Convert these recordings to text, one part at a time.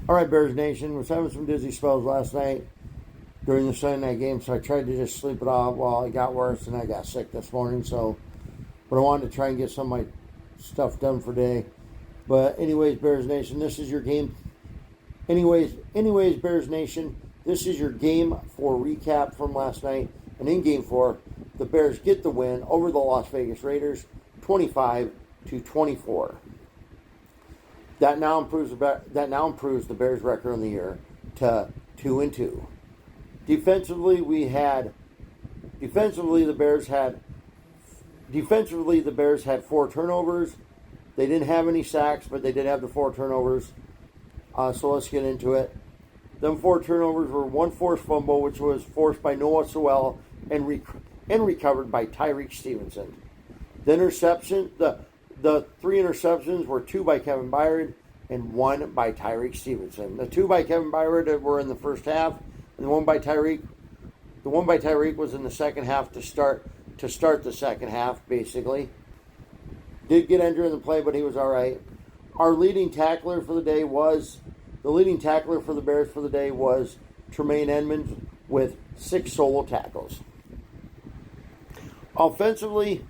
All right, Bears Nation. Was having some dizzy spells last night during the Sunday night game, so I tried to just sleep it off. Well, it got worse, and I got sick this morning. But I wanted to try and get some of my stuff done for today. But anyways, Bears Nation, this is your game. Anyways, Bears Nation, this is your game 4 recap from last night. And in game 4, the Bears get the win over the Las Vegas Raiders, 25-24. That now improves the Bears' record on the year to 2-2. Defensively, the Bears had 4 turnovers. They didn't have any sacks, but they did have the 4 turnovers. So let's get into it. Them 4 turnovers were 1 forced fumble, which was forced by Noah Sewell and recovered by Tyreek Stevenson. The 3 interceptions were 2 by Kevin Byard and 1 by Tyreek Stevenson. The 2 by Kevin Byard were in the first half, and the one by Tyreek was in the second half to start the second half, basically. Did get injured in the play, but he was all right. The leading tackler for the Bears for the day was Tremaine Edmonds with 6 solo tackles. Offensively,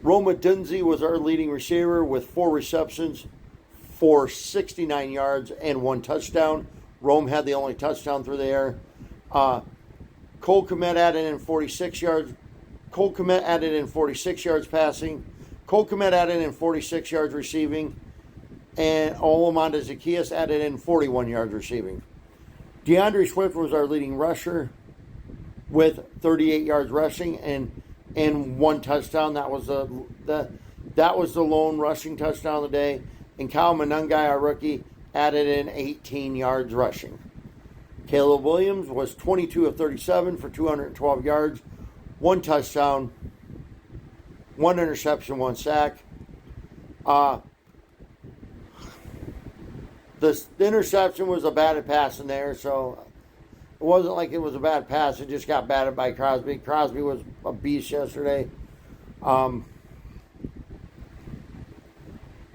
Rome Odunze was our leading receiver with 4 receptions for 69 yards and 1 touchdown. Rome had the only touchdown through the air. Cole Kmet added in 46 yards. Cole Kmet added in 46 yards passing. Cole Kmet added in 46 yards receiving. And Olamide Zaccheaus added in 41 yards receiving. DeAndre Swift was our leading rusher with 38 yards rushing and 1 touchdown. That was the lone rushing touchdown of the day. And Kyle Monangai, our rookie, added in 18 yards rushing. Caleb Williams was 22 of 37 for 212 yards, 1 touchdown, 1 interception, 1 sack. The interception was a batted pass in there, so it wasn't like it was a bad pass. It just got batted by Crosby. Crosby was a beast yesterday. But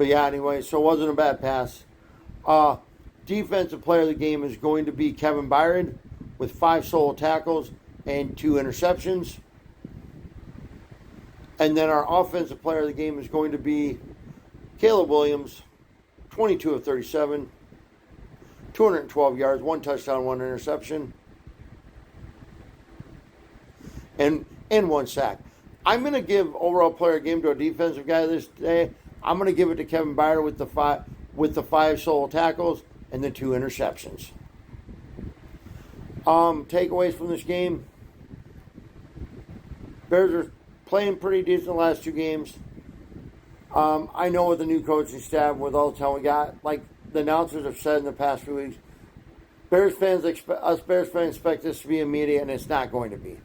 yeah, anyway, so it wasn't a bad pass. Defensive player of the game is going to be Kevin Byard with 5 solo tackles and 2 interceptions. And then our offensive player of the game is going to be Caleb Williams, 22 of 37, 212 yards, 1 touchdown, 1 interception, and 1 sack. I'm going to give overall player of the game to a defensive guy this day. I'm going to give it to Kevin Byard with the 5 solo tackles and the 2 interceptions. Takeaways from this game. Bears are playing pretty decent the last 2 games. I know with the new coaching staff, with all the time we got, like the announcers have said in the past few weeks, Bears fans expect this to be immediate, and it's not going to be.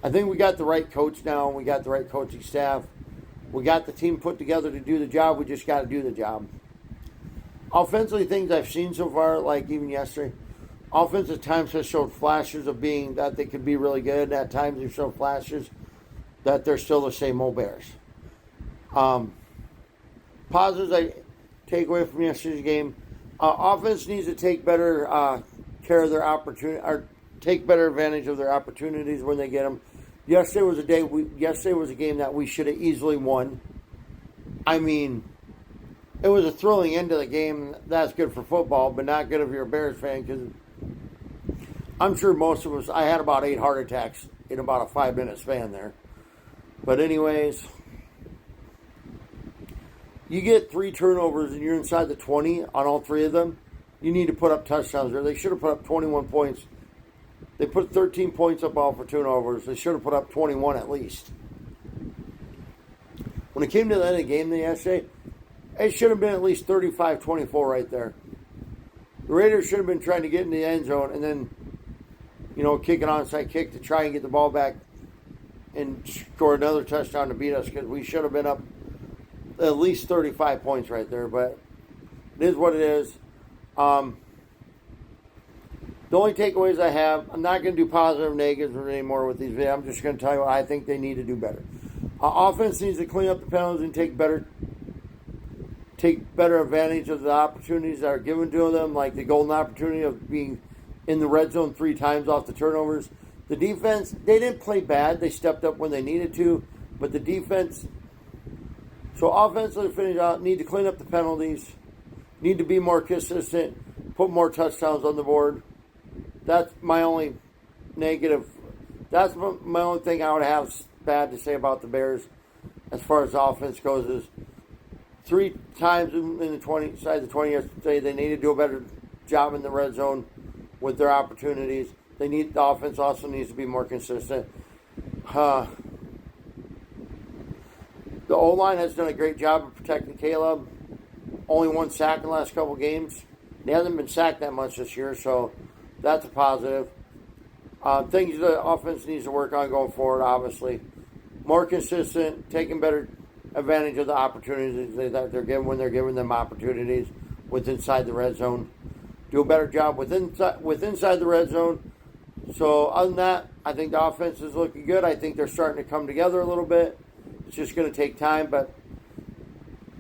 I think we got the right coach now, and we got the right coaching staff. We got the team put together to do the job. We just got to do the job. Offensively, things I've seen so far, like even yesterday, offense at times has showed flashes of being that they could be really good. At times they've shown flashes that they're still the same old Bears. Positives I take away from yesterday's game. Offense needs to take better care of their opportunity, or take better advantage of their opportunities when they get them. Yesterday was a game that we should have easily won. I mean, it was a thrilling end to the game. That's good for football, but not good if you're a Bears fan, because I'm sure most of us, I had about 8 heart attacks in about a 5-minute span there. But anyways, you get 3 turnovers and you're inside the 20 on all 3 of them, you need to put up touchdowns there. They should have put up 21 points. They put 13 points up all for turnovers. They should have put up 21 at least. When it came to the end of the game yesterday, it should have been at least 35-24 right there. The Raiders should have been trying to get in the end zone and then, kick an onside kick to try and get the ball back and score another touchdown to beat us, because we should have been up at least 35 points right there. But it is what it is. The only takeaways I have, I'm not going to do positive, negatives anymore with these videos. I'm just going to tell you what I think they need to do better. Offense needs to clean up the penalties and take better advantage of the opportunities that are given to them, like the golden opportunity of being in the red zone 3 times off the turnovers. The defense, they didn't play bad. They stepped up when they needed to, but the defense, so offensively finish out, need to clean up the penalties, need to be more consistent, put more touchdowns on the board. That's my only negative. That's my only thing I would have bad to say about the Bears as far as the offense goes is 3 times in the 20 side the 20 yesterday they need to do a better job in the red zone with their opportunities. The offense also needs to be more consistent. The O-line has done a great job of protecting Caleb. Only 1 sack in the last couple games. They hasn't been sacked that much this year, so that's a positive. Things the offense needs to work on going forward, obviously. More consistent, taking better advantage of the opportunities that they're given when they're giving them opportunities with inside the red zone. Do a better job with inside the red zone. So other than that, I think the offense is looking good. I think they're starting to come together a little bit. It's just going to take time, but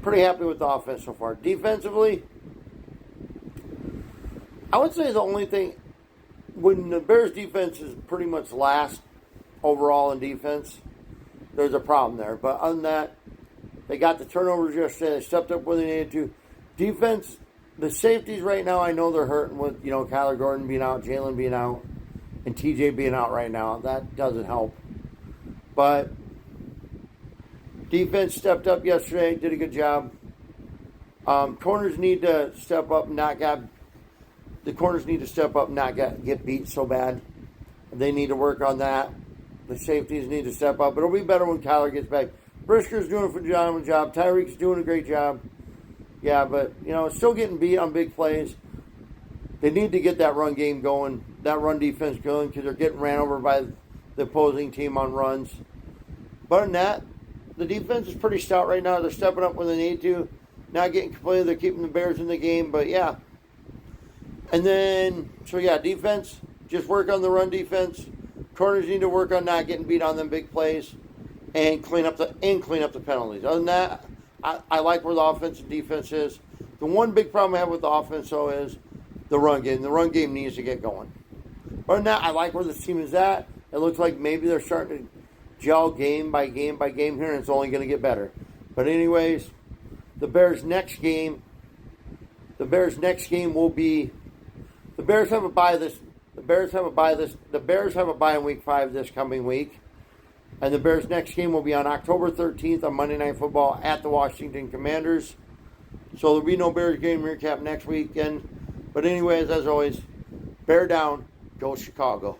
pretty happy with the offense so far. Defensively, I would say the only thing, when the Bears defense is pretty much last overall in defense, there's a problem there. But other than that, they got the turnovers yesterday. They stepped up when they needed to. Defense, the safeties right now, I know they're hurting with, Kyler Gordon being out, Jalen being out, and TJ being out right now. That doesn't help. But defense stepped up yesterday, did a good job. Corners need to step up and not get beat so bad. They need to work on that. The safeties need to step up. It'll be better when Kyler gets back. Brisker's doing a phenomenal job. Tyreek's doing a great job. Yeah, but, still getting beat on big plays. They need to get that run game going, that run defense going, because they're getting ran over by the opposing team on runs. But other than that, the defense is pretty stout right now. They're stepping up when they need to. Not getting completely. They're keeping the Bears in the game, but yeah. And then, defense, just work on the run defense. Corners need to work on not getting beat on them big plays and clean up the penalties. Other than that, I like where the offense and defense is. The one big problem I have with the offense, though, is the run game. The run game needs to get going. Other than that, I like where this team is at. It looks like maybe they're starting to gel game by game by game here, and it's only going to get better. But anyways, the Bears' next game will be. The Bears have a bye in week 5 this coming week. And the Bears' next game will be on October 13th on Monday Night Football at the Washington Commanders. So there'll be no Bears game recap next weekend. But anyways, as always, bear down, go Chicago.